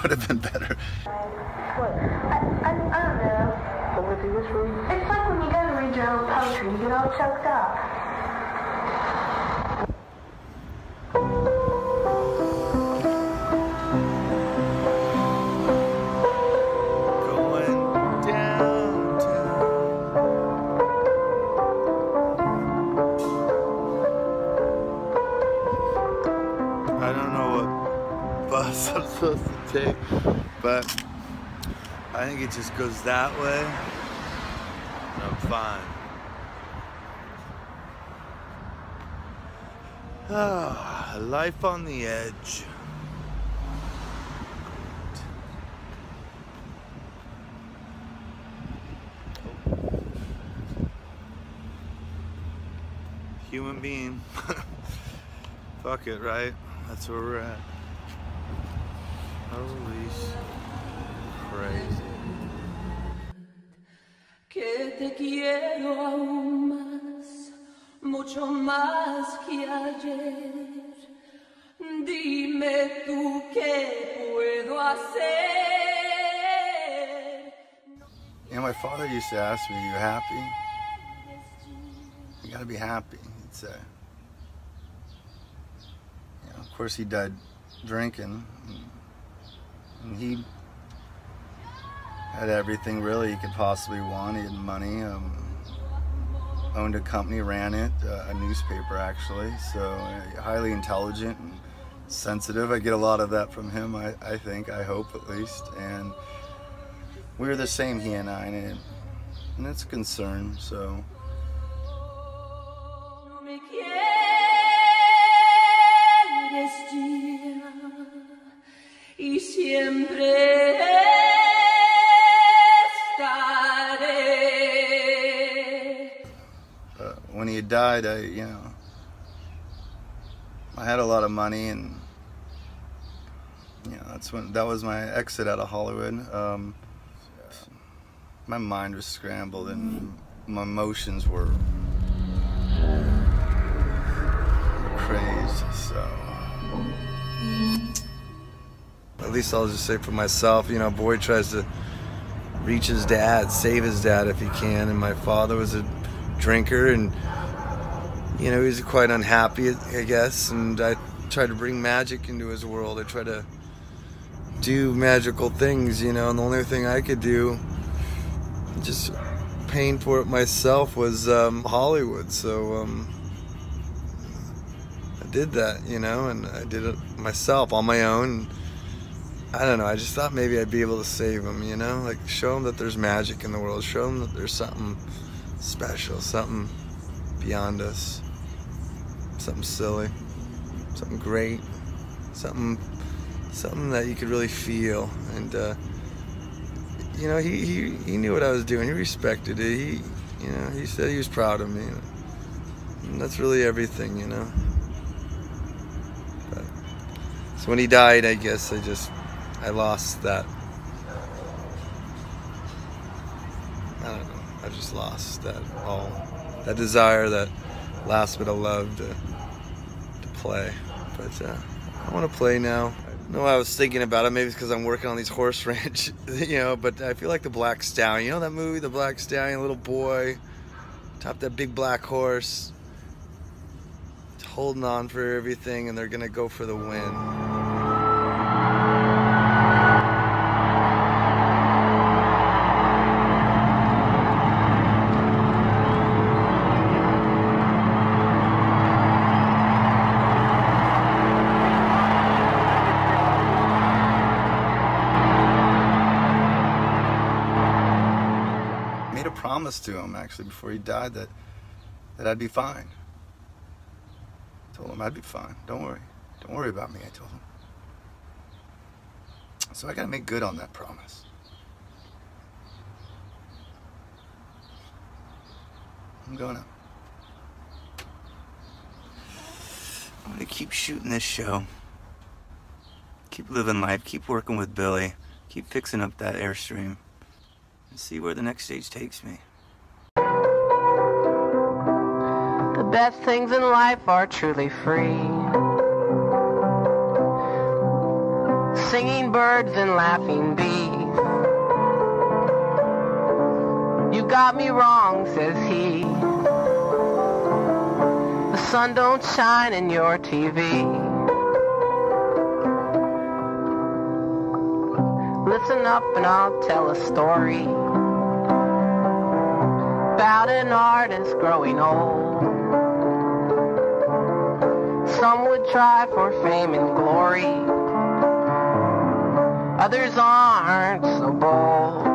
would have been better. What? I don't know. So if you just read? It's like when you go to read your own poetry, you get all choked up. I'm supposed to take, but I think it just goes that way and I'm fine. Ah, life on the edge. Human being. Fuck it, right? That's where we're at. Holy crazy. Que te quiero aún más, mucho más que ayer. Dime tú qué puedo hacer. Yeah, my father used to ask me, "Are you happy?" You gotta be happy, he'd say. You know, of course, he died drinking. And he had everything really he could possibly want. He had money, owned a company, ran it, a newspaper actually, so highly intelligent and sensitive. I get a lot of that from him, I think, I hope at least. And we were the same, he and I, and it's a concern, so. Y siempre estaré. When he died, I had a lot of money, and that was my exit out of Hollywood. My mind was scrambled, and my emotions were crazed. So. At least I'll just say for myself, Boy tries to reach his dad, save his dad if he can, and my father was a drinker, and he was quite unhappy, I guess, and I tried to bring magic into his world. I tried to do magical things, and the only thing I could do, just paying for it myself, was Hollywood, so I did that, and I did it myself on my own. I don't know, I just thought maybe I'd be able to save him, like show him that there's magic in the world, show him that there's something special, something beyond us, something silly, something great, something that you could really feel. And he knew what I was doing, he respected it, he said he was proud of me, and that's really everything, But, so when he died, I guess I lost that. I don't know. I just lost that desire, that last bit of love to play. But I want to play now. I know I was thinking about it. Maybe it's because I'm working on these horse ranch, But I feel like the Black Stallion. That movie, The Black Stallion, little boy, top that big black horse, holding on for everything, and they're gonna go for the win. Promise to him actually before he died that I'd be fine. I told him I'd be fine. Don't worry about me, I told him. So I gotta make good on that promise. I'm gonna keep shooting this show, keep living life, keep working with Billy, keep fixing up that Airstream, and see where the next stage takes me. The best things in life are truly free. singing birds and laughing bees. You got me wrong, says he. The sun don't shine in your TV. Listen up and I'll tell a story about an artist growing old. Some would try for fame and glory, others aren't so bold.